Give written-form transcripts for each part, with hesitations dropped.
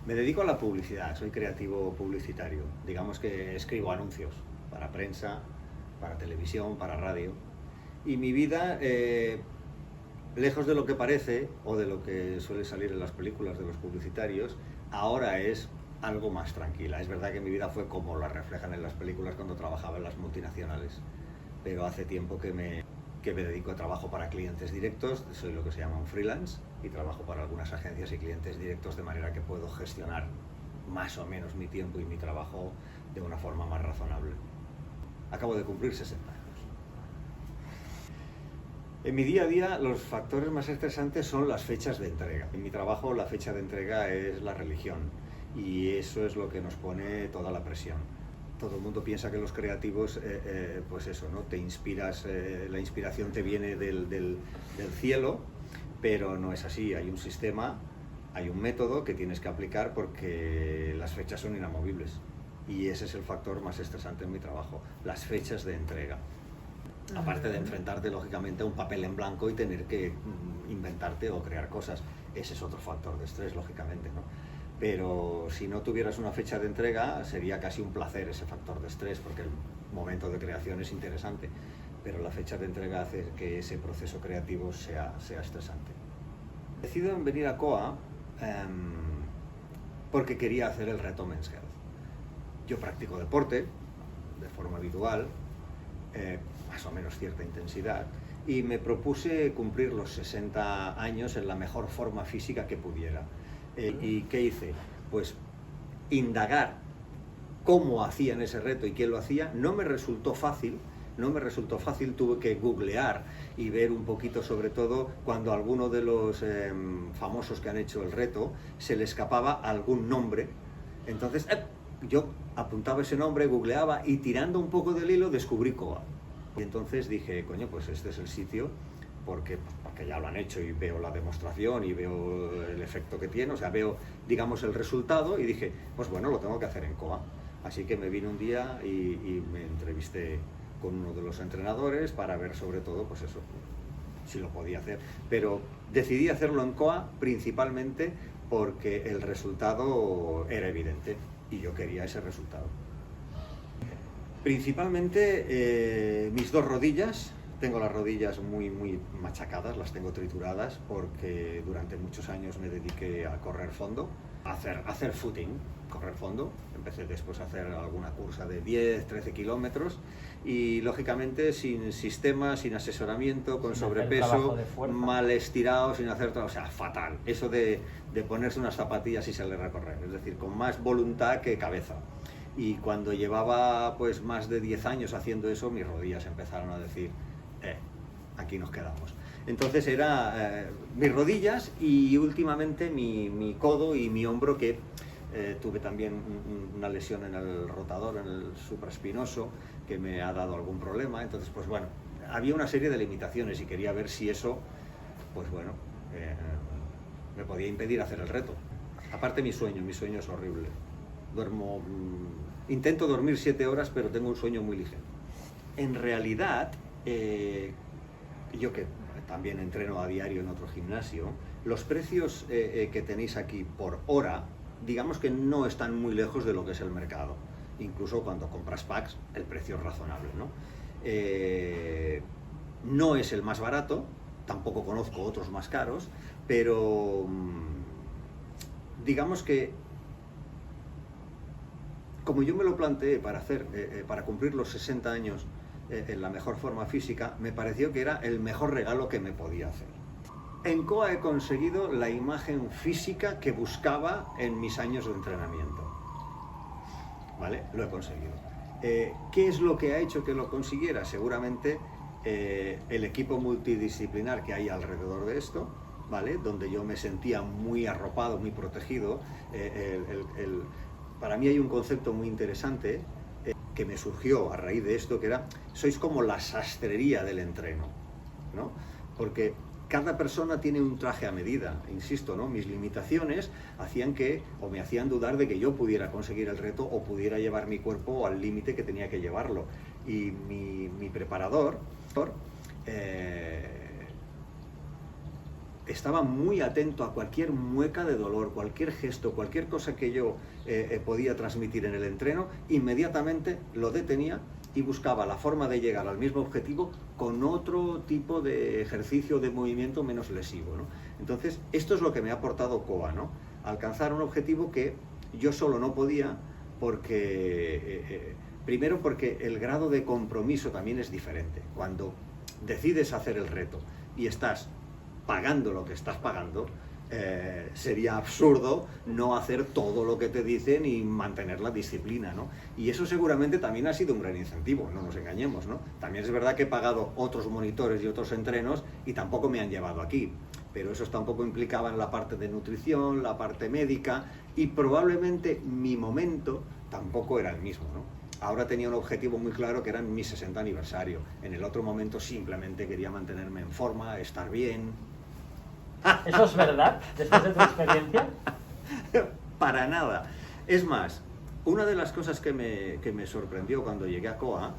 Me dedico a la publicidad, soy creativo publicitario. Digamos que escribo anuncios para prensa, para televisión, para radio. Y mi vida, lejos de lo que parece o de lo que suele salir en las películas de los publicitarios, ahora es algo más tranquila. Es verdad que mi vida fue como la reflejan en las películas cuando trabajaba en las multinacionales, pero hace tiempo que me dedico a trabajo para clientes directos, soy lo que se llama un freelance y trabajo para algunas agencias y clientes directos de manera que puedo gestionar más o menos mi tiempo y mi trabajo de una forma más razonable. Acabo de cumplir 60 años. En mi día a día los factores más estresantes son las fechas de entrega. En mi trabajo la fecha de entrega es la religión y eso es lo que nos pone toda la presión. Todo el mundo piensa que los creativos, pues eso, ¿no? Te inspiras, la inspiración te viene del cielo, pero no es así. Hay un sistema, hay un método que tienes que aplicar porque las fechas son inamovibles. Y ese es el factor más estresante en mi trabajo, las fechas de entrega. Aparte de enfrentarte, lógicamente, a un papel en blanco y tener que inventarte o crear cosas. Ese es otro factor de estrés, lógicamente, ¿no? Pero si no tuvieras una fecha de entrega, sería casi un placer ese factor de estrés, porque el momento de creación es interesante, pero la fecha de entrega hace que ese proceso creativo sea estresante. Decido en venir a COA porque quería hacer el reto Men's Health. Yo practico deporte de forma habitual, más o menos cierta intensidad, y me propuse cumplir los 60 años en la mejor forma física que pudiera. ¿Y qué hice? Pues indagar cómo hacían ese reto y quién lo hacía. No me resultó fácil, tuve que googlear y ver un poquito, sobre todo cuando a alguno de los famosos que han hecho el reto se le escapaba algún nombre. Entonces yo apuntaba ese nombre, googleaba y tirando un poco del hilo descubrí COA. Y entonces dije, coño, pues este es el sitio, porque ya lo han hecho y veo la demostración y veo el efecto que tiene, o sea, veo, digamos, el resultado y dije, pues bueno, lo tengo que hacer en COA. Así que me vine un día y me entrevisté con uno de los entrenadores para ver sobre todo, pues eso, si lo podía hacer. Pero decidí hacerlo en COA principalmente porque el resultado era evidente y yo quería ese resultado. Principalmente mis dos rodillas. Tengo las rodillas muy machacadas, las tengo trituradas porque durante muchos años me dediqué a correr fondo, a hacer footing, correr fondo. Empecé después a hacer alguna cursa de 10, 13 kilómetros y lógicamente sin sistema, sin asesoramiento, con sobrepeso, mal estirado, sin hacer todo, o sea, fatal. Eso de ponerse unas zapatillas y salir a correr, es decir, con más voluntad que cabeza. Y cuando llevaba pues más de 10 años haciendo eso, mis rodillas empezaron a decir, aquí nos quedamos. Entonces era mis rodillas y últimamente mi codo y mi hombro, que tuve también una lesión en el rotador, en el supraespinoso, que me ha dado algún problema. Entonces, pues bueno, había una serie de limitaciones y quería ver si eso, pues bueno, me podía impedir hacer el reto. Aparte mi sueño es horrible. Intento dormir 7 horas, pero tengo un sueño muy ligero. En realidad, yo que también entreno a diario en otro gimnasio, los precios que tenéis aquí por hora, digamos que no están muy lejos de lo que es el mercado. Incluso cuando compras packs, el precio es razonable, ¿no? No es el más barato, tampoco conozco otros más caros, pero digamos que como yo me lo planteé para cumplir los 60 años en la mejor forma física, me pareció que era el mejor regalo que me podía hacer. En COA he conseguido la imagen física que buscaba en mis años de entrenamiento. ¿Vale? Lo he conseguido. ¿Qué es lo que ha hecho que lo consiguiera? Seguramente el equipo multidisciplinar que hay alrededor de esto, ¿vale? Donde yo me sentía muy arropado, muy protegido. Para mí hay un concepto muy interesante que me surgió a raíz de esto, que era, sois como la sastrería del entreno, ¿no? Porque cada persona tiene un traje a medida, insisto, ¿no? Mis limitaciones me hacían dudar de que yo pudiera conseguir el reto o pudiera llevar mi cuerpo al límite que tenía que llevarlo. Y mi preparador estaba muy atento a cualquier mueca de dolor, cualquier gesto, cualquier cosa que yo podía transmitir en el entreno, inmediatamente lo detenía y buscaba la forma de llegar al mismo objetivo con otro tipo de ejercicio, de movimiento menos lesivo, ¿no? Entonces, esto es lo que me ha aportado COA, ¿no? Alcanzar un objetivo que yo solo no podía porque, primero porque el grado de compromiso también es diferente. Cuando decides hacer el reto y estás pagando lo que estás pagando, sería absurdo no hacer todo lo que te dicen y mantener la disciplina, ¿no? Y eso seguramente también ha sido un gran incentivo, no nos engañemos, ¿no? También es verdad que he pagado otros monitores y otros entrenos y tampoco me han llevado aquí, pero eso tampoco implicaba en la parte de nutrición, la parte médica, y probablemente mi momento tampoco era el mismo, ¿no? Ahora tenía un objetivo muy claro que era mi 60 aniversario. En el otro momento simplemente quería mantenerme en forma, estar bien. ¿Eso es verdad, después de tu experiencia? Para nada. Es más, una de las cosas que me sorprendió cuando llegué a COA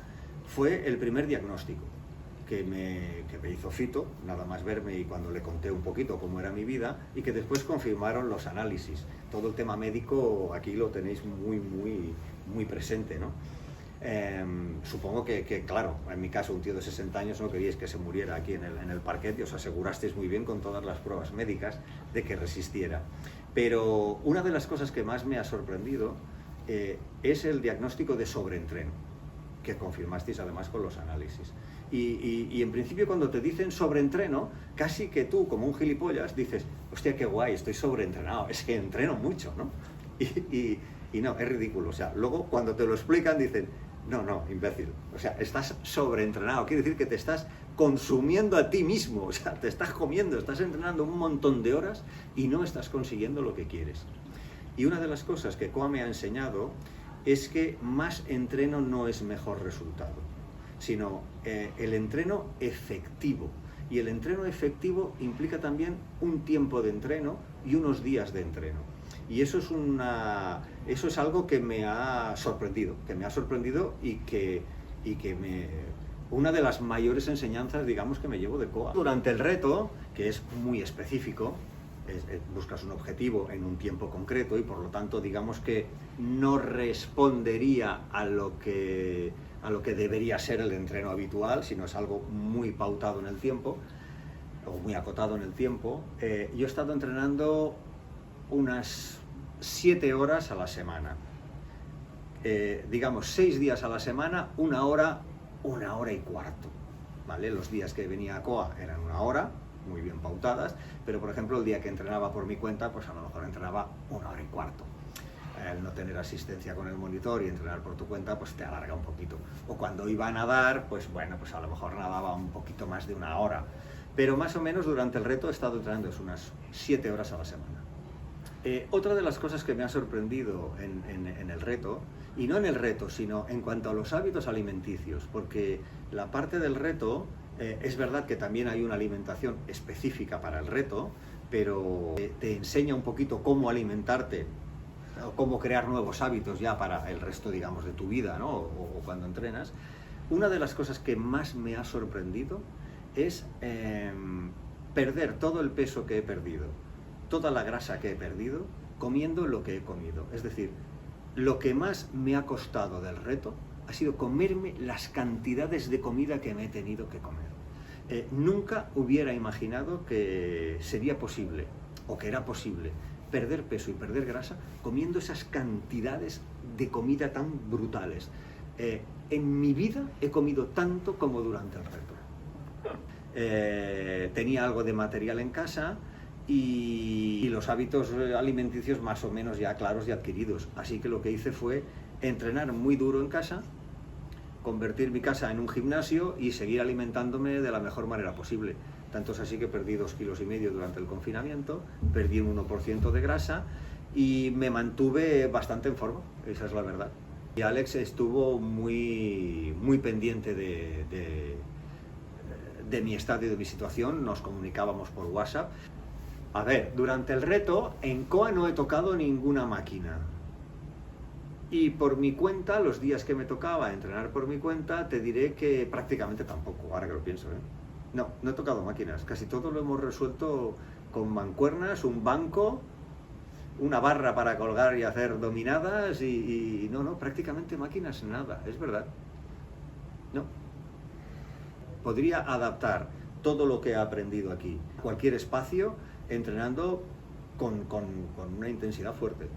fue el primer diagnóstico que me hizo Fito, nada más verme y cuando le conté un poquito cómo era mi vida, y que después confirmaron los análisis. Todo el tema médico aquí lo tenéis muy presente, ¿no? Supongo que, claro, en mi caso, un tío de 60 años no queríais que se muriera aquí en el parquet y os asegurasteis muy bien con todas las pruebas médicas de que resistiera. Pero una de las cosas que más me ha sorprendido es el diagnóstico de sobreentreno, que confirmasteis además con los análisis. Y en principio cuando te dicen sobreentreno, casi que tú, como un gilipollas, dices, hostia, qué guay, estoy sobreentrenado, es que entreno mucho, ¿no? Y no, es ridículo. O sea, luego cuando te lo explican dicen, no, imbécil. O sea, estás sobreentrenado. Quiere decir que te estás consumiendo a ti mismo. O sea, te estás comiendo, estás entrenando un montón de horas y no estás consiguiendo lo que quieres. Y una de las cosas que COA me ha enseñado es que más entreno no es mejor resultado, sino el entreno efectivo. Y el entreno efectivo implica también un tiempo de entreno y unos días de entreno. Y eso es algo que me ha sorprendido, y que una de las mayores enseñanzas, digamos, que me llevo de COA. Durante el reto, que es muy específico, buscas un objetivo en un tiempo concreto y por lo tanto, digamos que no respondería a lo que debería ser el entreno habitual, sino es algo muy pautado en el tiempo, o muy acotado en el tiempo. Yo he estado entrenando unas 7 horas a la semana, digamos 6 días a la semana, 1 hora y cuarto, ¿vale? Los días que venía a COA eran 1 hora, muy bien pautadas, pero por ejemplo el día que entrenaba por mi cuenta, pues a lo mejor entrenaba 1 hora y cuarto. El no tener asistencia con el monitor y entrenar por tu cuenta, pues te alarga un poquito. O cuando iba a nadar, pues bueno, pues a lo mejor nadaba un poquito más de 1 hora. Pero más o menos durante el reto he estado entrenando unas 7 horas a la semana. Otra de las cosas que me ha sorprendido en el reto, y no en el reto, sino en cuanto a los hábitos alimenticios, porque la parte del reto, es verdad que también hay una alimentación específica para el reto, pero te enseña un poquito cómo alimentarte, o cómo crear nuevos hábitos ya para el resto, digamos, de tu vida, ¿no? O cuando entrenas. Una de las cosas que más me ha sorprendido es perder todo el peso que he perdido, toda la grasa que he perdido, comiendo lo que he comido. Es decir, lo que más me ha costado del reto ha sido comerme las cantidades de comida que me he tenido que comer. Nunca hubiera imaginado que sería posible, o que era posible, perder peso y perder grasa comiendo esas cantidades de comida tan brutales. En mi vida he comido tanto como durante el reto. Tenía algo de material en casa y los hábitos alimenticios más o menos ya claros y adquiridos. Así que lo que hice fue entrenar muy duro en casa, convertir mi casa en un gimnasio y seguir alimentándome de la mejor manera posible. Tanto es así que perdí 2,5 kilos durante el confinamiento, perdí un 1% de grasa y me mantuve bastante en forma, esa es la verdad. Y Alex estuvo muy pendiente de mi estado y de mi situación, nos comunicábamos por WhatsApp. A ver, durante el reto en COA no he tocado ninguna máquina. Y por mi cuenta, los días que me tocaba entrenar por mi cuenta, te diré que prácticamente tampoco, ahora que lo pienso, No he tocado máquinas, casi todo lo hemos resuelto con mancuernas, un banco, una barra para colgar y hacer dominadas y no, prácticamente máquinas nada, es verdad. No. Podría adaptar todo lo que he aprendido aquí a cualquier espacio entrenando con una intensidad fuerte.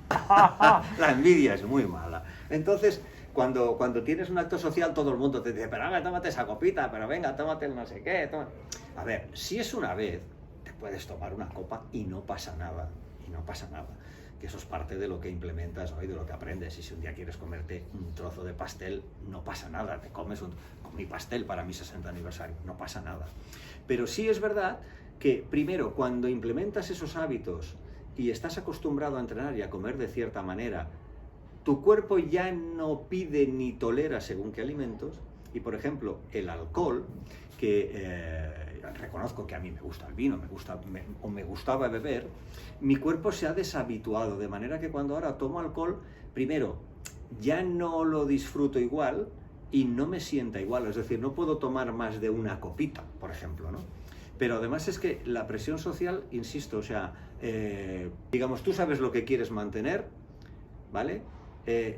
La envidia es muy mala. Entonces, cuando tienes un acto social, todo el mundo te dice, pero venga, tómate esa copita, pero venga, tómate el no sé qué. A ver, si es una vez, te puedes tomar una copa y no pasa nada. Y no pasa nada. Que eso es parte de lo que implementas hoy, de lo que aprendes. Y si un día quieres comerte un trozo de pastel, no pasa nada. Te comes mi pastel para mi 60 aniversario, no pasa nada. Pero sí es verdad que, primero, cuando implementas esos hábitos y estás acostumbrado a entrenar y a comer de cierta manera, tu cuerpo ya no pide ni tolera según qué alimentos. Y, por ejemplo, el alcohol, que reconozco que a mí me gusta el vino, me gustaba beber, mi cuerpo se ha deshabituado, de manera que cuando ahora tomo alcohol, primero, ya no lo disfruto igual y no me sienta igual. Es decir, no puedo tomar más de una copita, por ejemplo, ¿no? Pero además es que la presión social, insisto, o sea, digamos, tú sabes lo que quieres mantener, ¿vale?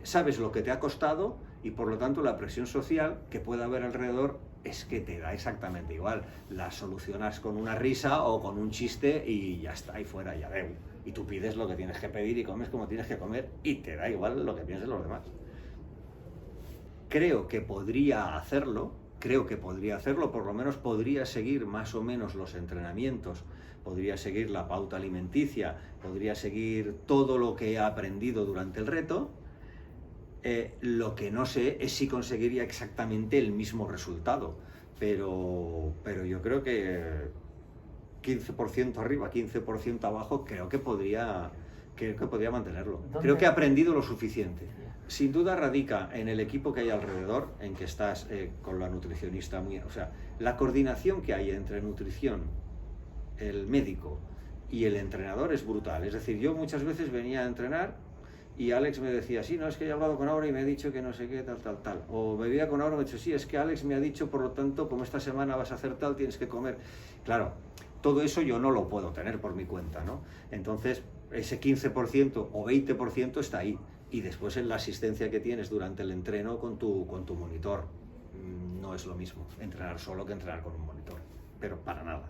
Sabes lo que te ha costado y por lo tanto la presión social que pueda haber alrededor es que te da exactamente igual. La solucionas con una risa o con un chiste y ya está, y fuera, ya veo. Y tú pides lo que tienes que pedir y comes como tienes que comer y te da igual lo que piensen los demás. Creo que podría hacerlo, por lo menos podría seguir más o menos los entrenamientos, podría seguir la pauta alimenticia, podría seguir todo lo que he aprendido durante el reto. Lo que no sé es si conseguiría exactamente el mismo resultado, pero yo creo que 15% arriba, 15% abajo, creo que podría mantenerlo. Creo que he aprendido lo suficiente. Sin duda radica en el equipo que hay alrededor, en que estás con la nutricionista, o sea, la coordinación que hay entre nutrición, el médico y el entrenador es brutal. Es decir, yo muchas veces venía a entrenar y Alex me decía, sí, no, es que he hablado con Aura y me ha dicho que no sé qué, tal. O me veía con Aura y me ha dicho, sí, es que Alex me ha dicho, por lo tanto, como esta semana vas a hacer tal, tienes que comer. Claro, todo eso yo no lo puedo tener por mi cuenta, ¿no? Entonces, ese 15% o 20% está ahí. Y después en la asistencia que tienes durante el entreno con tu monitor. No es lo mismo entrenar solo que entrenar con un monitor, pero para nada.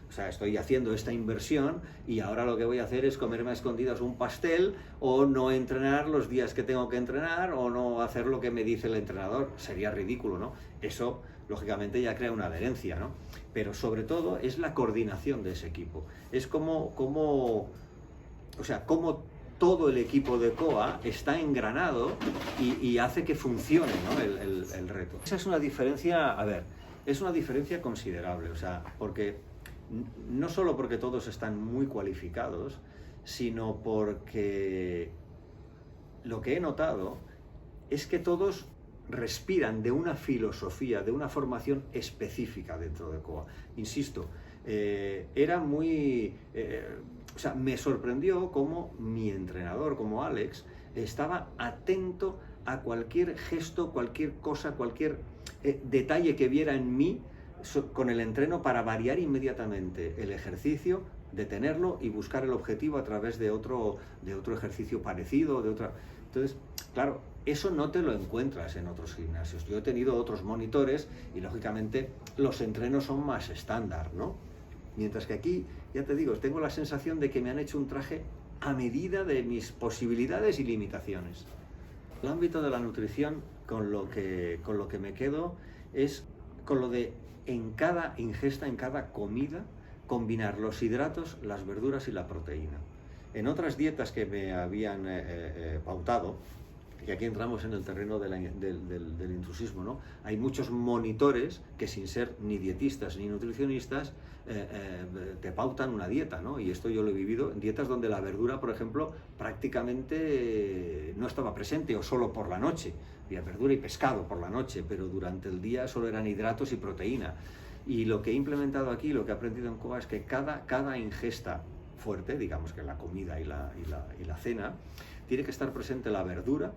O sea, estoy haciendo esta inversión y ahora lo que voy a hacer es comerme a escondidas un pastel o no entrenar los días que tengo que entrenar o no hacer lo que me dice el entrenador. Sería ridículo, ¿no? Eso, lógicamente, ya crea una adherencia, ¿no? Pero sobre todo es la coordinación de ese equipo. Es como todo el equipo de COA está engranado y hace que funcione, ¿no? el reto. Esa es una diferencia, es una diferencia considerable, o sea, porque no solo porque todos están muy cualificados, sino porque lo que he notado es que todos respiran de una filosofía, de una formación específica dentro de COA. Insisto, era muy... o sea, me sorprendió cómo mi entrenador, como Alex, estaba atento a cualquier gesto, cualquier cosa, cualquier detalle que viera en mí con el entreno para variar inmediatamente el ejercicio, detenerlo y buscar el objetivo a través de otro ejercicio parecido, Entonces, claro, eso no te lo encuentras en otros gimnasios. Yo he tenido otros monitores y, lógicamente, los entrenos son más estándar, ¿no? Mientras que aquí, ya te digo, tengo la sensación de que me han hecho un traje a medida de mis posibilidades y limitaciones. El ámbito de la nutrición, con lo que me quedo, es con lo de en cada ingesta, en cada comida, combinar los hidratos, las verduras y la proteína. En otras dietas que me habían pautado, y aquí entramos en el terreno del intrusismo, ¿no? Hay muchos monitores que, sin ser ni dietistas ni nutricionistas, te pautan una dieta, ¿no? Y esto yo lo he vivido en dietas donde la verdura, por ejemplo, prácticamente no estaba presente o solo por la noche. Había verdura y pescado por la noche, pero durante el día solo eran hidratos y proteína. Y lo que he implementado aquí, lo que he aprendido en COA, es que cada ingesta fuerte, digamos que la comida y la cena, tiene que estar presente la verdura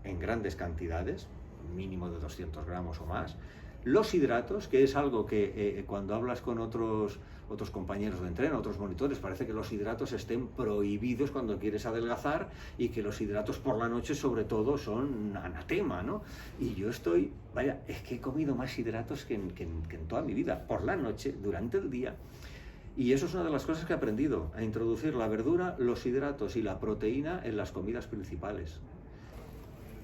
en grandes cantidades, mínimo de 200 gramos o más, Los hidratos, que es algo que cuando hablas con otros compañeros de entreno, otros monitores, parece que los hidratos estén prohibidos cuando quieres adelgazar y que los hidratos por la noche sobre todo son anatema, ¿no? Y yo es que he comido más hidratos que en toda mi vida, por la noche, durante el día. Y eso es una de las cosas que he aprendido, a introducir la verdura, los hidratos y la proteína en las comidas principales.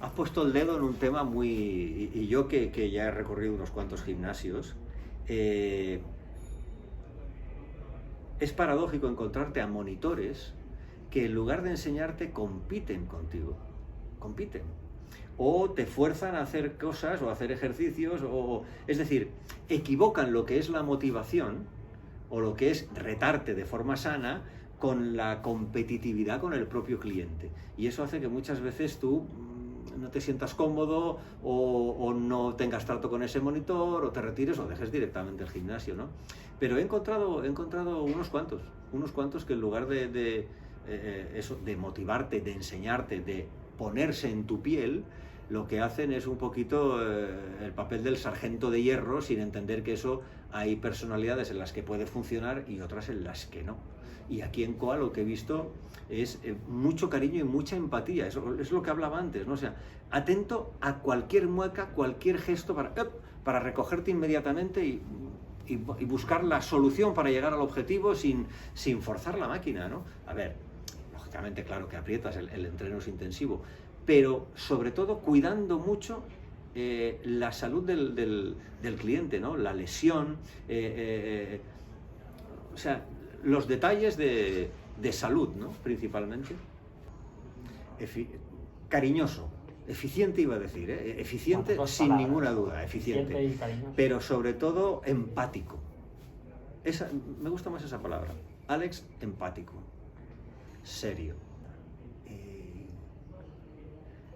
Has puesto el dedo en un tema muy... Y yo que ya he recorrido unos cuantos gimnasios, es paradójico encontrarte a monitores que en lugar de enseñarte compiten contigo, compiten. O te fuerzan a hacer cosas o a hacer ejercicios, es decir, equivocan lo que es la motivación o lo que es retarte de forma sana con la competitividad con el propio cliente. Y eso hace que muchas veces tú no te sientas cómodo o no tengas trato con ese monitor o te retires o dejes directamente el gimnasio, ¿no? Pero he encontrado unos cuantos que en lugar de motivarte, de enseñarte, de ponerse en tu piel, lo que hacen es un poquito el papel del sargento de hierro, sin entender que eso hay personalidades en las que puede funcionar y otras en las que no. Y aquí en COA lo que he visto es mucho cariño y mucha empatía. Eso es lo que hablaba antes, ¿no? O sea, atento a cualquier mueca, cualquier gesto para recogerte inmediatamente y buscar la solución para llegar al objetivo sin forzar la máquina, ¿no? A ver, lógicamente, claro que aprietas, el entreno es intensivo, pero sobre todo cuidando mucho la salud del cliente, ¿no? La lesión, o sea, los detalles de salud, ¿no? Principalmente. Cariñoso, eficiente iba a decir, eficiente sin ninguna duda, eficiente, pero sobre todo empático. Me gusta más esa palabra. Alex, empático, serio.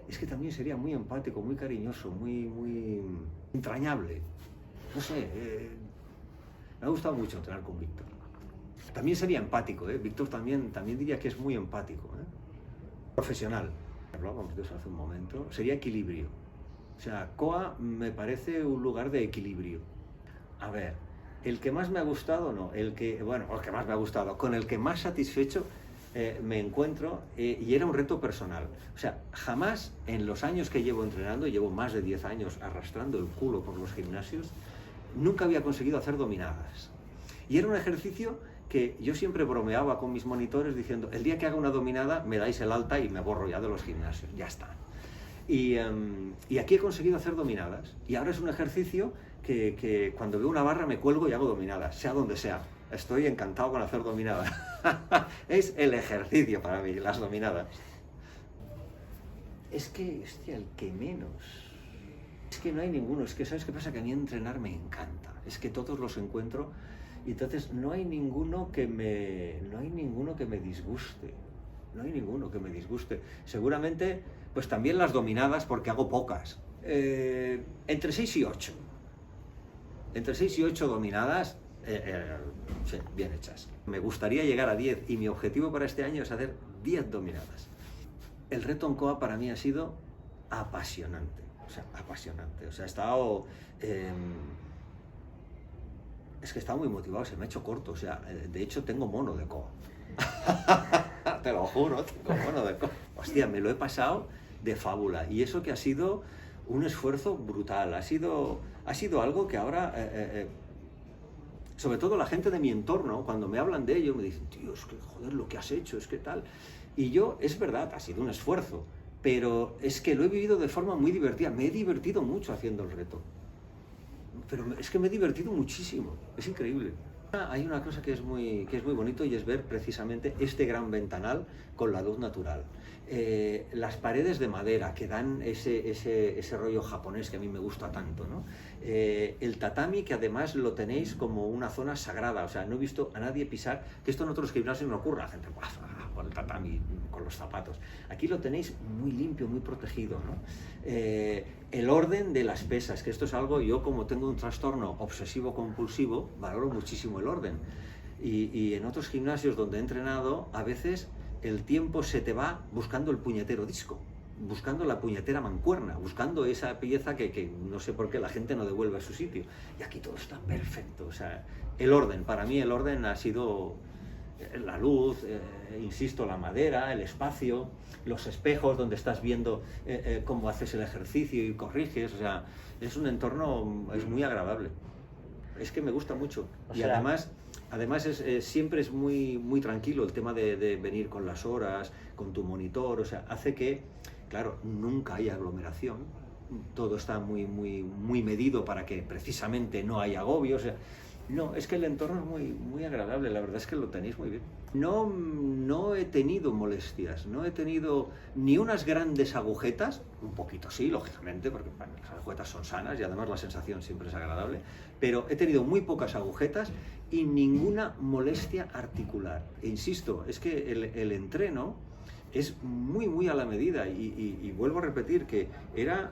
Es que también sería muy empático, muy cariñoso, muy entrañable. No sé, me ha gustado mucho entrenar con Víctor. También sería empático, Víctor también diría que es muy empático. Profesional, hablábamos de eso hace un momento, sería equilibrio. O sea, COA me parece un lugar de equilibrio. A ver, el que más me ha gustado, con el que más satisfecho me encuentro, y era un reto personal. O sea, jamás en los años que llevo entrenando, llevo más de 10 años arrastrando el culo por los gimnasios, nunca había conseguido hacer dominadas. Y era un ejercicio que yo siempre bromeaba con mis monitores diciendo, el día que haga una dominada me dais el alta y me borro ya de los gimnasios, ya está. Y aquí he conseguido hacer dominadas. Y ahora es un ejercicio que cuando veo una barra me cuelgo y hago dominadas, sea donde sea. Estoy encantado con hacer dominadas. Es el ejercicio para mí, las dominadas. Es que, hostia, el que menos. Es que no hay ninguno. Es que, ¿sabes qué pasa? Que a mí entrenar me encanta. Es que todos los encuentro y entonces no hay ninguno que me disguste. No hay ninguno que me disguste. Seguramente, pues también las dominadas, porque hago pocas. Entre 6 y 8. Entre 6 y 8 dominadas, sí, bien hechas. Me gustaría llegar a 10 y mi objetivo para este año es hacer 10 dominadas. El reto en COA para mí ha sido apasionante. O sea, apasionante. O sea, he estado... es que he estado muy motivado, se me ha hecho corto. O sea, de hecho tengo mono de COA. Te lo juro, tengo mono de COA. Hostia, me lo he pasado de fábula. Y eso que ha sido un esfuerzo brutal. Ha sido algo que ahora... sobre todo la gente de mi entorno, cuando me hablan de ello, me dicen, tío, es que joder lo que has hecho, es que tal. Y yo, es verdad, ha sido un esfuerzo, pero es que lo he vivido de forma muy divertida. Me he divertido mucho haciendo el reto. Pero es que me he divertido muchísimo, es increíble. Hay una cosa que es muy bonito y es ver precisamente este gran ventanal con la luz natural. Las paredes de madera que dan ese rollo japonés que a mí me gusta tanto, ¿no? El tatami, que además lo tenéis como una zona sagrada. O sea, no he visto a nadie pisar, que esto en otros gimnasios no ocurre, la gente con el tatami, con los zapatos. Aquí lo tenéis muy limpio, muy protegido, ¿no? El orden de las pesas, que esto es algo, yo como tengo un trastorno obsesivo-compulsivo, valoro muchísimo el orden. Y en otros gimnasios donde he entrenado, a veces el tiempo se te va buscando el puñetero disco. buscando la puñetera mancuerna, buscando esa pieza que no sé por qué la gente no devuelve a su sitio. Y aquí todo está perfecto. O sea, el orden, para mí el orden ha sido la luz, insisto, la madera, el espacio, los espejos donde estás viendo cómo haces el ejercicio y corriges. O sea, es un entorno, es muy agradable. Es que me gusta mucho. O Y sea, además siempre es muy, muy tranquilo el tema de venir con las horas, con tu monitor. O sea, hace que, claro, nunca hay aglomeración. Todo está muy, muy, muy medido para que precisamente no haya agobio. O sea, no, es que el entorno es muy, muy agradable, la verdad es que lo tenéis muy bien. No he tenido molestias, no he tenido ni unas grandes agujetas, un poquito sí, lógicamente, porque bueno, las agujetas son sanas y además la sensación siempre es agradable, pero he tenido muy pocas agujetas y ninguna molestia articular. E insisto, es que el entreno es muy, muy a la medida y vuelvo a repetir que era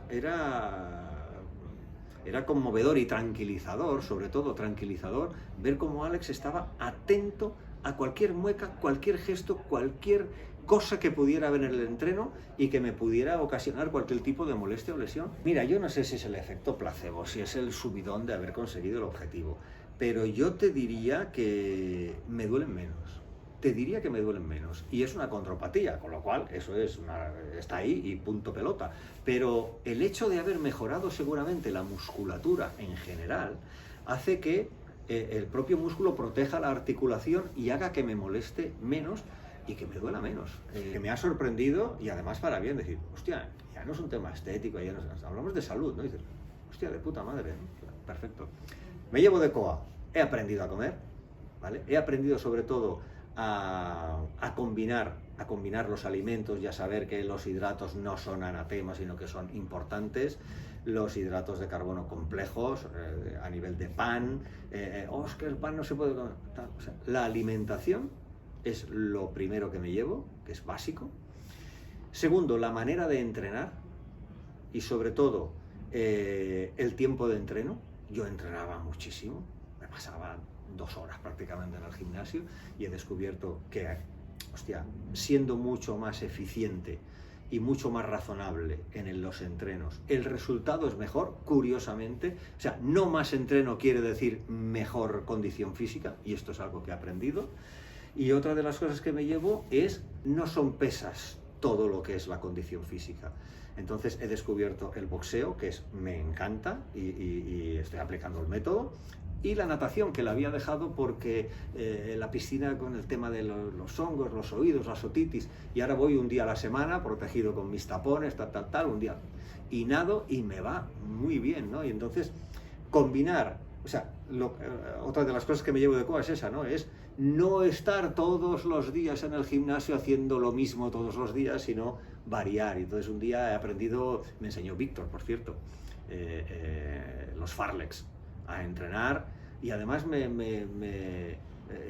conmovedor y tranquilizador, sobre todo tranquilizador, ver cómo Alex estaba atento a cualquier mueca, cualquier gesto, cualquier cosa que pudiera haber en el entreno y que me pudiera ocasionar cualquier tipo de molestia o lesión. Mira, yo no sé si es el efecto placebo, si es el subidón de haber conseguido el objetivo, pero yo te diría que me duelen menos. Te diría que me duelen menos. Y es una condropatía, con lo cual eso está ahí y punto pelota. Pero el hecho de haber mejorado seguramente la musculatura en general hace que el propio músculo proteja la articulación y haga que me moleste menos y que me duela menos. Que me ha sorprendido y además para bien decir, hostia, ya no es un tema estético, ya no hablamos de salud, ¿no? Y dices, hostia, de puta madre, ¿no? Perfecto. Me llevo de COA, he aprendido a comer, ¿vale? He aprendido sobre todo a combinar los alimentos y a saber que los hidratos no son anatema, sino que son importantes, los hidratos de carbono complejos, a nivel de pan, es que el pan no se puede comer. O sea, la alimentación es lo primero que me llevo, que es básico. Segundo, la manera de entrenar y sobre todo el tiempo de entreno. Yo entrenaba muchísimo, me pasaba 2 horas prácticamente en el gimnasio y he descubierto que, hostia, siendo mucho más eficiente y mucho más razonable en los entrenos, el resultado es mejor, curiosamente. O sea, no más entreno quiere decir mejor condición física, y esto es algo que he aprendido. Y otra de las cosas que me llevo es, no son pesas todo lo que es la condición física. Entonces he descubierto el boxeo, que me encanta y estoy aplicando el método. Y la natación, que la había dejado porque la piscina con el tema de los hongos, los oídos, la otitis, y ahora voy un día a la semana, protegido con mis tapones, un día, y nado y me va muy bien, ¿no? Y entonces, combinar, o sea, otra de las cosas que me llevo de COA es esa, ¿no? Es no estar todos los días en el gimnasio haciendo lo mismo todos los días, sino variar. Y entonces un día he aprendido, me enseñó Víctor, por cierto, los Farlex, a entrenar, y además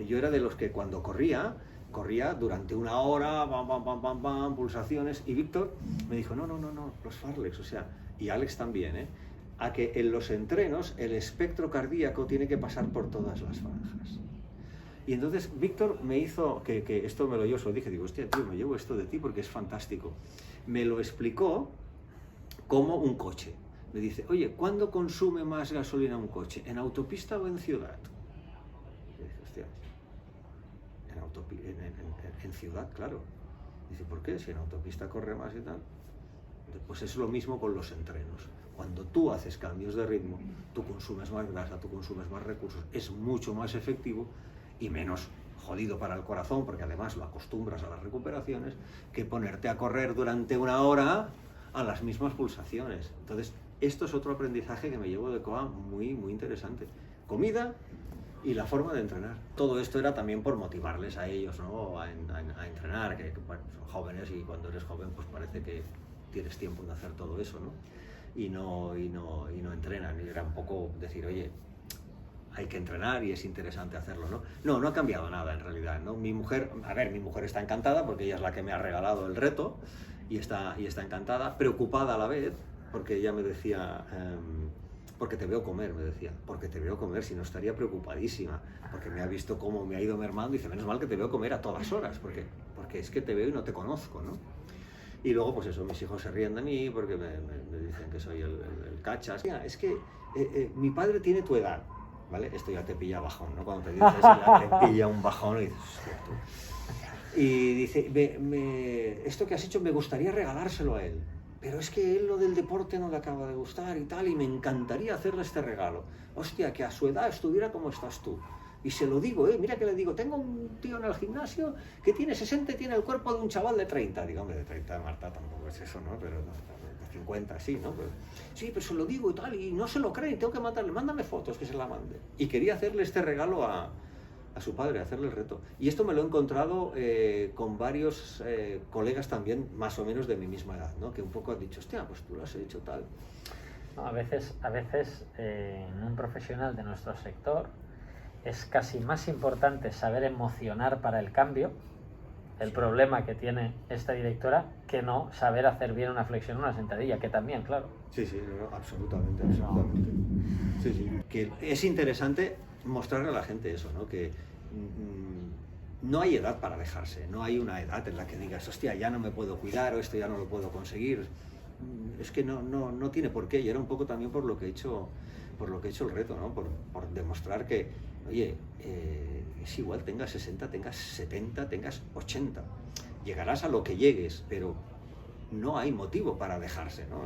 yo era de los que cuando corría durante 1 hora, bam, pulsaciones, y Víctor me dijo, no, los Farlex, o sea, y Alex también, a que en los entrenos el espectro cardíaco tiene que pasar por todas las franjas. Y entonces Víctor me hizo, que esto yo se lo dije, digo, hostia, tío, me llevo esto de ti porque es fantástico. Me lo explicó como un coche. Me dice, oye, ¿cuándo consume más gasolina un coche? ¿En autopista o en ciudad? Y dije, hostia, en ciudad, claro. Dice, ¿por qué? Si en autopista corre más y tal. Pues es lo mismo con los entrenos. Cuando tú haces cambios de ritmo, tú consumes más grasa, tú consumes más recursos, es mucho más efectivo y menos jodido para el corazón, porque además lo acostumbras a las recuperaciones, que ponerte a correr durante 1 hora a las mismas pulsaciones. Entonces, esto es otro aprendizaje que me llevo de COA muy, muy interesante. Comida y la forma de entrenar. Todo esto era también por motivarles a ellos, ¿no? a entrenar, que bueno, son jóvenes y cuando eres joven pues parece que tienes tiempo de hacer todo eso, ¿no? Y no entrenan. Y era un poco decir, oye, hay que entrenar y es interesante hacerlo, ¿no? No ha cambiado nada en realidad, ¿no? Mi mujer está encantada porque ella es la que me ha regalado el reto y está encantada, preocupada a la vez, porque ella me decía, porque te veo comer, me decía, porque te veo comer, si no estaría preocupadísima, porque me ha visto cómo me ha ido mermando y dice, menos mal que te veo comer a todas horas, porque es que te veo y no te conozco, ¿no? Y luego, pues eso, mis hijos se ríen de mí porque me dicen que soy el cachas. Mira, es que mi padre tiene tu edad, ¿vale? Esto ya te pilla bajón, ¿no? Cuando te dices eso, ya te pilla un bajón y dices, hostia, tú. Y dice, esto que has hecho me gustaría regalárselo a él, pero es que él lo del deporte no le acaba de gustar y tal, y me encantaría hacerle este regalo. Hostia, que a su edad estuviera como estás tú. Y se lo digo, mira que le digo, tengo un tío en el gimnasio que tiene 60 y tiene el cuerpo de un chaval de 30. Digo, hombre, de 30, Marta, tampoco es eso, ¿no? Pero de 50 sí, ¿no? Pero, sí, pero se lo digo y tal, y no se lo cree, tengo que matarle, mándame fotos que se la mande. Y quería hacerle este regalo a su padre, hacerle el reto. Y esto me lo he encontrado con varios colegas también, más o menos de mi misma edad, ¿no? Que un poco han dicho, hostia, pues tú lo has hecho tal. No, a veces en un profesional de nuestro sector es casi más importante saber emocionar para el cambio, el problema que tiene esta directora, que no saber hacer bien una flexión o una sentadilla, que también, claro. Sí, no, absolutamente, absolutamente. Sí. Que es interesante mostrarle a la gente eso, ¿no? Que no hay edad para dejarse, no hay una edad en la que digas, hostia, ya no me puedo cuidar o esto ya no lo puedo conseguir. Es que no tiene por qué, y era un poco también por lo que he hecho el reto, ¿no? Por demostrar que, oye, es igual, tengas 60, tengas 70, tengas 80, llegarás a lo que llegues, pero no hay motivo para dejarse, ¿no?